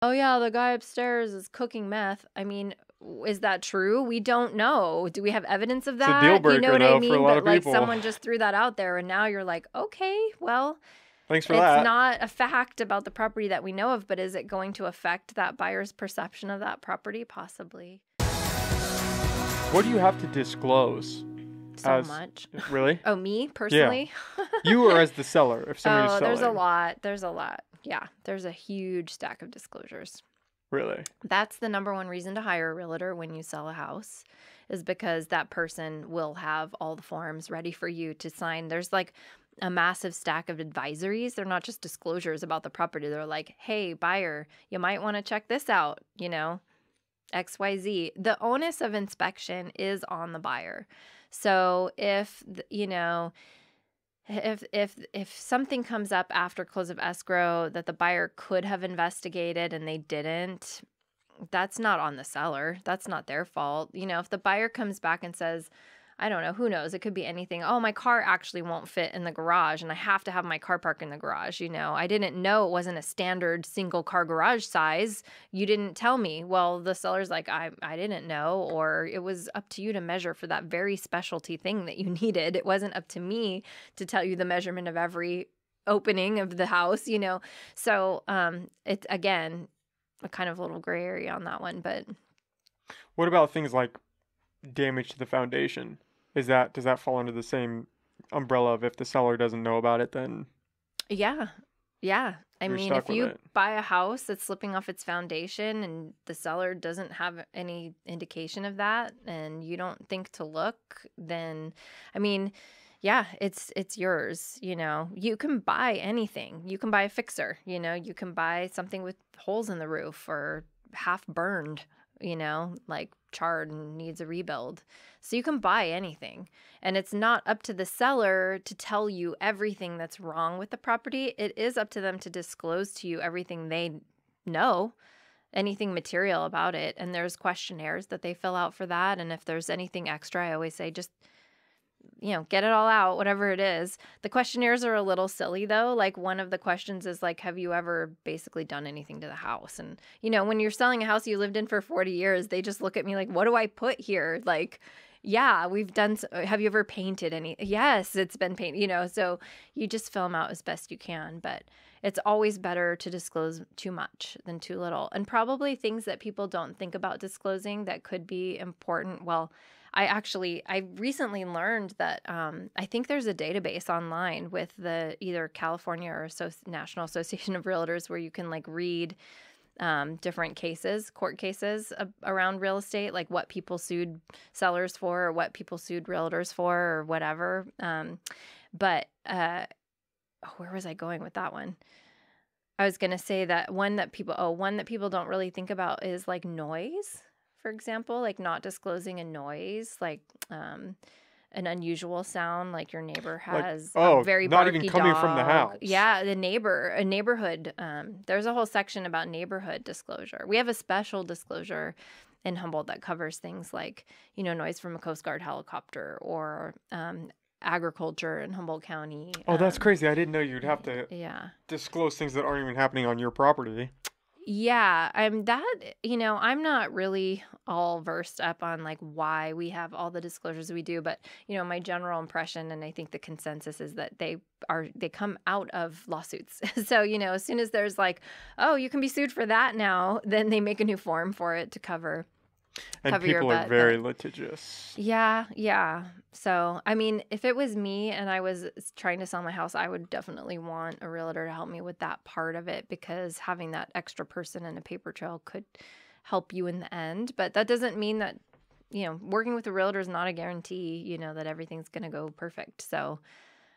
oh yeah, the guy upstairs is cooking meth. I mean, is that true? We don't know. Do we have evidence of It's a deal that? You know breaker what I though for a mean? lot But of like people. someone just threw that out there and now you're like, okay, well, Thanks for it's that. not a fact about the property that we know of, but is it going to affect that buyer's perception of that property? Possibly. What do you have to disclose So as much. really? Oh, me Yeah. personally? You or as the seller if somebody's Oh, there's a selling. lot. There's a lot. Yeah, there's a huge stack of disclosures. Really? That's the number one reason to hire a realtor when you sell a house, is because that person will have all the forms ready for you to sign. There's like a massive stack of advisories. They're not just disclosures about the property. They're like, hey, buyer, you might want to check this out, XYZ. The onus of inspection is on the buyer. So if something comes up after close of escrow that the buyer could have investigated and they didn't, that's not on the seller. That's not their fault. If the buyer comes back and says, I don't know, who knows? It could be anything. Oh, my car actually won't fit in the garage and I have to have my car parked in the garage. I didn't know it wasn't a standard single car garage size. You didn't tell me. Well, the seller's like, I didn't know, or it was up to you to measure for that very specialty thing that you needed. It wasn't up to me to tell you the measurement of every opening of the house. So it's, again, a kind of little gray area on that one, but What about things like damage to the foundation? Does that fall under the same umbrella of if the seller doesn't know about it, then yeah. Yeah. I you're mean, stuck if with you it? buy a house that's slipping off its foundation and the seller doesn't have any indication of that and you don't think to look, then I mean, yeah, it's yours. You can buy anything. You can buy a fixer, you can buy something with holes in the roof or half burned, like charred and needs a rebuild. So you can buy anything. And it's not up to the seller to tell you everything that's wrong with the property. It is up to them to disclose to you everything they know, anything material about it. And there's questionnaires that they fill out for that. And if there's anything extra, I always say just get it all out, whatever it is. The questionnaires are a little silly though. Like one of the questions is like, have you ever basically done anything to the house? And when you're selling a house you lived in for 40 years, they just look at me like, what do I put here? Like, yeah, we've done. Have you ever painted any? Yes, it's been painted, so you just fill them out as best you can. But it's always better to disclose too much than too little. And probably things that people don't think about disclosing that could be important. Well, I recently learned that I think there's a database online with the either California or National Association of Realtors where you can like read different court cases around real estate, like what people sued sellers for or what people sued realtors for or whatever. But where was I going with that one? I was going to say that one that people don't really think about is like noise. For example, like not disclosing a noise, like an unusual sound, like your neighbor Like, has a oh, very not even barky coming from the dog. house. Yeah, a neighborhood. There's a whole section about neighborhood disclosure. We have a special disclosure in Humboldt that covers things like, noise from a Coast Guard helicopter or agriculture in Humboldt County. Oh, that's crazy. I didn't know you'd have to Yeah. disclose things that aren't even happening on your property. Yeah, I'm not really all versed up on like why we have all the disclosures we do, but my general impression and I think the consensus is that they come out of lawsuits. So, as soon as there's like, oh, you can be sued for that now, then they make a new form for it to cover And your people are butt. very litigious. Yeah. So, I mean, if it was me and I was trying to sell my house, I would definitely want a realtor to help me with that part of it because having that extra person and a paper trail could help you in the end. But that doesn't mean that, working with a realtor is not a guarantee, that everything's going to go perfect. So,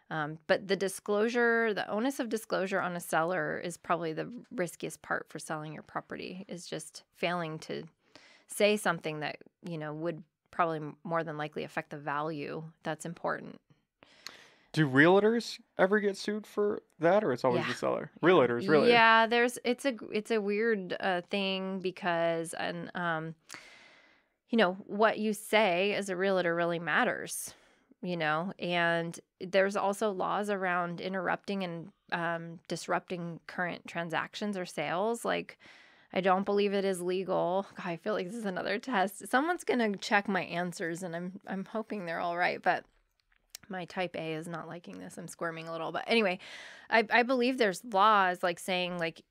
but the onus of disclosure on a seller is probably the riskiest part for selling your property, is just failing to say something that, would probably more than likely affect the value. That's important. Do realtors ever get sued for that, or it's always Yeah. the seller? Realtors, really? Yeah, it's a weird thing because what you say as a realtor really matters, and there's also laws around interrupting and disrupting current transactions or sales. Like I don't believe it is legal. God, I feel like this is another test. Someone's gonna check my answers, and I'm hoping they're all right. But my type A is not liking this. I'm squirming a little. But anyway, I believe there's laws like saying like,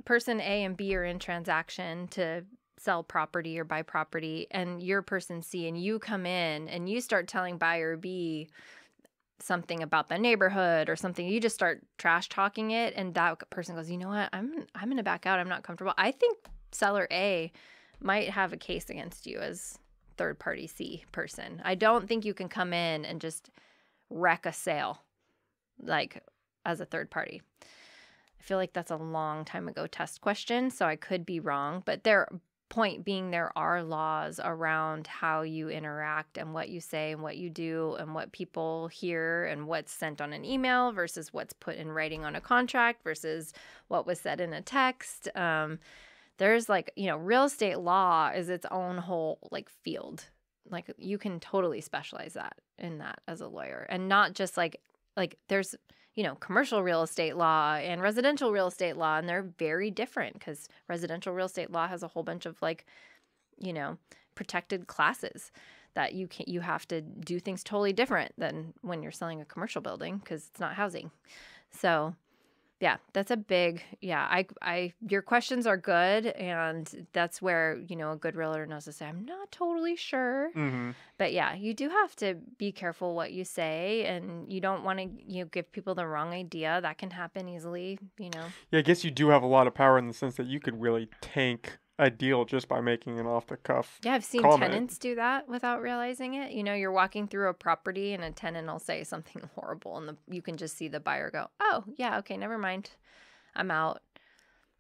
person A and B are in transaction to sell property or buy property, and you're person C, and you come in and you start telling buyer B something about the neighborhood or something. You just start trash talking it, and that person goes, you know what, I'm gonna back out. I'm not comfortable. I think seller A might have a case against you as third party C person. I don't think you can come in and just wreck a sale like as a third party. I feel like that's a long time ago test question, so I could be wrong, but point being, there are laws around how you interact and what you say and what you do and what people hear and what's sent on an email versus what's put in writing on a contract versus what was said in a text. There's real estate law is its own whole field. Like you can totally specialize in that as a lawyer, and not just like there's commercial real estate law and residential real estate law, and they're very different because residential real estate law has a whole bunch of protected classes that you have to do things totally different than when you're selling a commercial building because it's not housing. So yeah, that's a big, your questions are good. And that's where, a good realtor knows to say, I'm not totally sure. Mm-hmm. But yeah, you do have to be careful what you say, and you don't want to, give people the wrong idea. That can happen easily, Yeah, I guess you do have a lot of power in the sense that you could really tank a deal just by making an off-the-cuff Yeah, I've seen comment. tenants do that without realizing it. You're walking through a property and a tenant will say something horrible, and you can just see the buyer go, oh, yeah, okay, never mind. I'm out.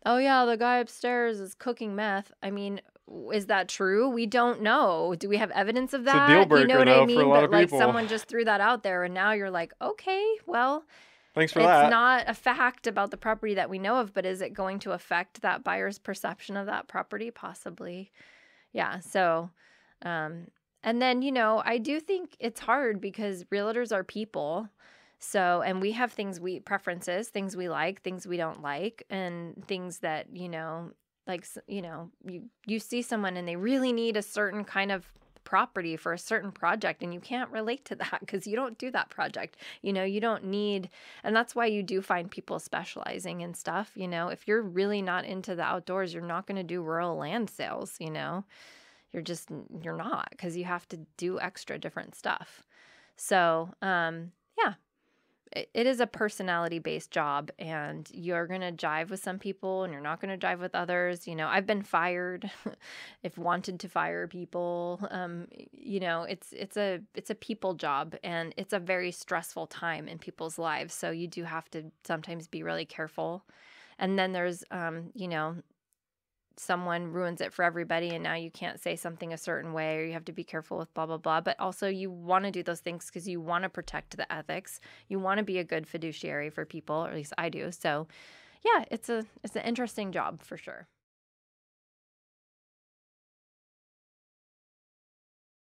Oh, yeah, the guy upstairs is cooking meth. I mean, is that true? We don't know. Do we have evidence of that? It's a deal breaker, you know what though, I mean? for a lot But of people. someone just threw that out there, and now you're like, okay, well, Thanks for it's that. not a fact about the property that we know of, but is it going to affect that buyer's perception of that property? Possibly. Yeah. So, and then, I do think it's hard because realtors are people. So, and we have preferences, things we like, things we don't like, and things that, you see someone and they really need a certain kind of property for a certain project, and you can't relate to that because you don't do that project. You don't need, and that's why you do find people specializing in stuff. If you're really not into the outdoors, you're not going to do rural land sales. You're not, because you have to do extra different stuff. So, yeah, it is a personality-based job, and you're going to jive with some people and you're not going to jive with others. I've been fired if wanted to fire people. It's a people job, and it's a very stressful time in people's lives. So you do have to sometimes be really careful. And then there's, someone ruins it for everybody, and now you can't say something a certain way, or you have to be careful with blah, blah, blah. But also you want to do those things because you want to protect the ethics. You want to be a good fiduciary for people, or at least I do. So yeah, it's an interesting job for sure.